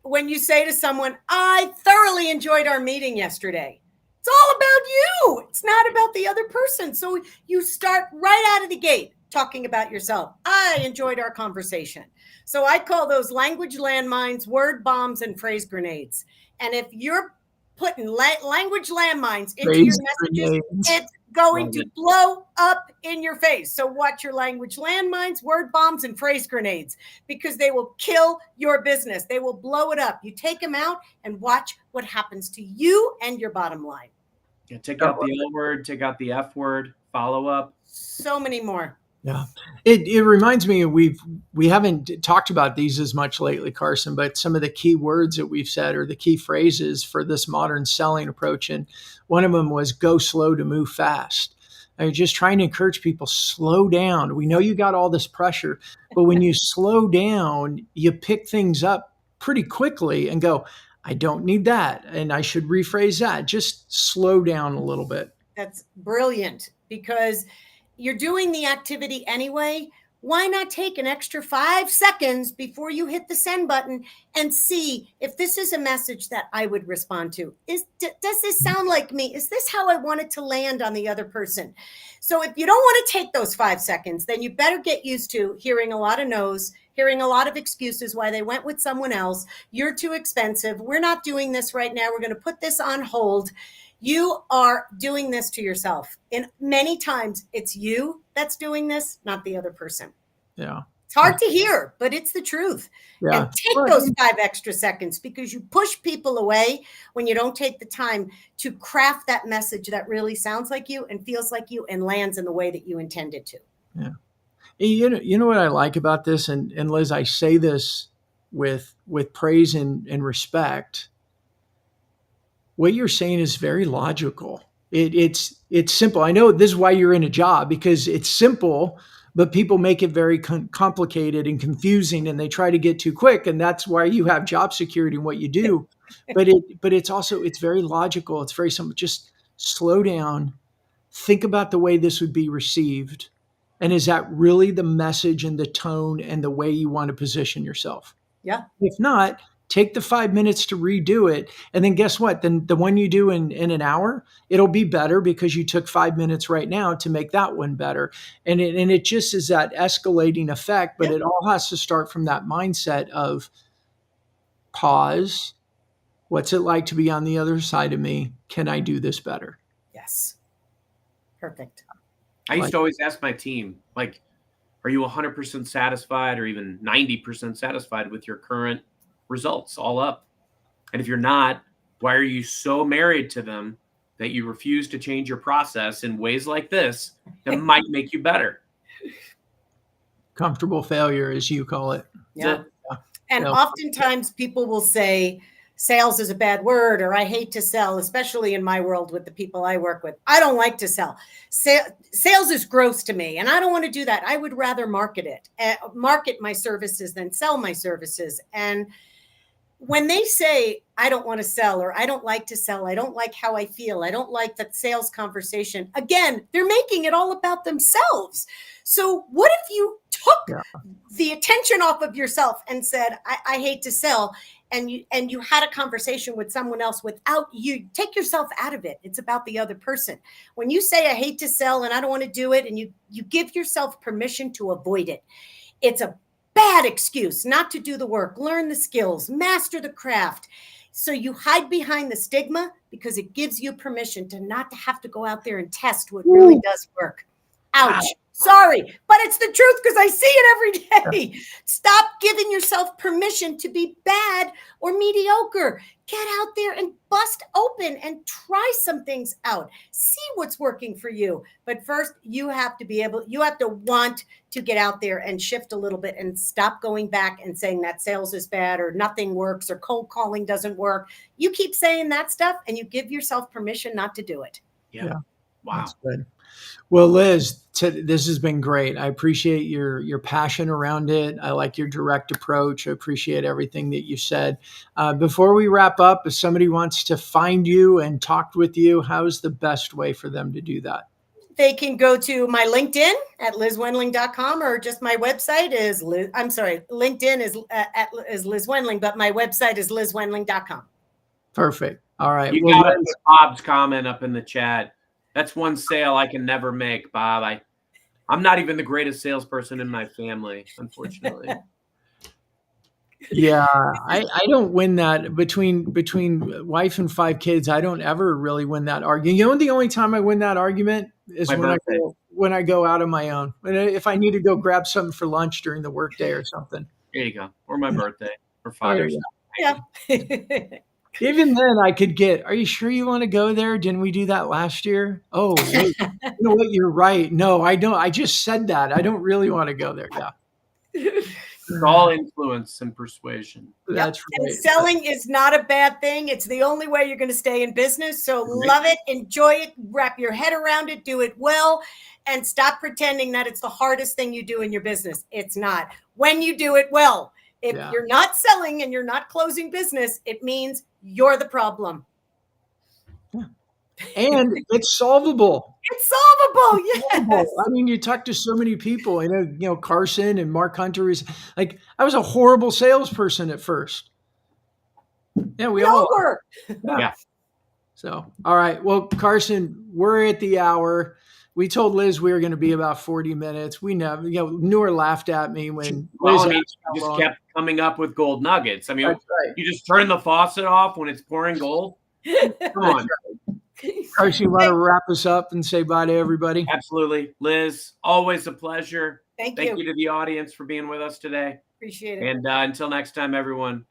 When you say to someone, I thoroughly enjoyed our meeting yesterday. It's all about you. It's not about the other person. So you start right out of the gate talking about yourself. I enjoyed our conversation. So I call those language landmines, word bombs, and phrase grenades. And if you're putting language landmines into your messages, it's going to blow up in your face. So watch your language landmines, word bombs, and phrase grenades, because they will kill your business. They will blow it up. You take them out and watch what happens to you and your bottom line. Yeah, take out the L word, take out the F word, follow up. So many more. Yeah. It reminds me, we haven't talked about these as much lately, Carson, but some of the key words that we've said are the key phrases for this modern selling approach. And one of them was go slow to move fast. I'm just trying to encourage people, slow down. We know you got all this pressure, but when you slow down, you pick things up pretty quickly and go, I don't need that. And I should rephrase that. Just slow down a little bit. That's brilliant, because you're doing the activity anyway. why not take an extra 5 seconds before you hit the send button and see if this is a message that I would respond to? Does this sound like me? Is this how I want it to land on the other person? So if you don't want to take those 5 seconds, then you better get used to hearing a lot of no's, hearing a lot of excuses why they went with someone else. You're too expensive. We're not doing this right now. We're going to put this on hold. You are doing this to yourself. And many times it's you that's doing this, not the other person. Yeah. It's hard to hear, but it's the truth. Yeah. And take those 5 extra seconds, because you push people away when you don't take the time to craft that message that really sounds like you and feels like you and lands in the way that you intended to. Yeah. You know what I like about this, and Liz, I say this with praise and respect. What you're saying is very logical. It's simple. I know this is why you're in a job, because it's simple, but people make it very complicated and confusing, and they try to get too quick, and that's why you have job security in what you do. But it's very logical. It's very simple. Just slow down, think about the way this would be received, and is that really the message and the tone and the way you want to position yourself? Yeah. If not, take the 5 minutes to redo it. And then guess what? Then the one you do in an hour, it'll be better because you took 5 minutes right now to make that one better. And it just is that escalating effect, but it all has to start from that mindset of pause. What's it like to be on the other side of me? Can I do this better? Yes. Perfect. I used to always ask my team, like, are you 100% satisfied or even 90% satisfied with your current results all up? And if you're not, why are you so married to them that you refuse to change your process in ways like this that might make you better? Comfortable failure, as you call it. Yeah. And oftentimes people will say sales is a bad word, or I hate to sell, especially in my world with the people I work with. I don't like to sell. Sales is gross to me, and I don't want to do that. I would rather market my services than sell my services. And when they say, I don't want to sell, or I don't like to sell, I don't like how I feel, I don't like that sales conversation, again, they're making it all about themselves. So what if you took the attention off of yourself and said, I hate to sell, and you had a conversation with someone else without you? Take yourself out of it. It's about the other person. When you say, I hate to sell and I don't want to do it, and you give yourself permission to avoid it, it's a bad excuse not to do the work, learn the skills, master the craft. So you hide behind the stigma because it gives you permission to not to have to go out there and test what really does work. Ouch. Wow. Sorry, but it's the truth because I see it every day. Stop giving yourself permission to be bad or mediocre. Get out there and bust open and try some things out. See what's working for you. But first, you have to want to get out there and shift a little bit and stop going back and saying that sales is bad or nothing works or cold calling doesn't work. You keep saying that stuff and you give yourself permission not to do it. Yeah. Wow. That's good. Well, Liz, this has been great. I appreciate your passion around it. I like your direct approach. I appreciate everything that you said. Before we wrap up, if somebody wants to find you and talk with you, how is the best way for them to do that? They can go to my LinkedIn at lizwendling.com, or just my website is LinkedIn is Liz Wendling, but my website is lizwendling.com. Perfect. All right. You got to put Bob's comment up in the chat. That's one sale I can never make, Bob. I'm not even the greatest salesperson in my family, unfortunately. Yeah, I don't win that between wife and 5 kids. I don't ever really win that argument. You know, the only time I win that argument is when I go out on my own. If I need to go grab something for lunch during the workday or something. There you go. Or my birthday or Father's Day. Yeah. Even then, I could get, are you sure you want to go there? Didn't we do that last year? Oh, wait, you know what? You're right. No, I don't. I just said that. I don't really want to go there. Yeah. It's all influence and persuasion. That's right. And selling is not a bad thing. It's the only way you're going to stay in business. So love it, enjoy it, wrap your head around it, do it well, and stop pretending that it's the hardest thing you do in your business. It's not. When you do it well, if you're not selling and you're not closing business, it means you're the problem. Yeah. and it's solvable. It's solvable. Yes. I mean, you talk to so many people. I know, Carson and Mark Hunter is like, I was a horrible salesperson at first. Yeah, we all were. Yeah. So, all right. Well, Carson, we're at the hour. We told Liz we were going to be about 40 minutes. We never, Noor laughed at me when Well, Liz I mean, asked how you just long. kept coming up with gold nuggets. I mean, That's right. you just turn the faucet off when it's pouring gold. Come on. Carson, you want to wrap us up and say bye to everybody? Absolutely. Liz, always a pleasure. Thank Thank you. you to the audience for being with us today. Appreciate it. And until next time, everyone,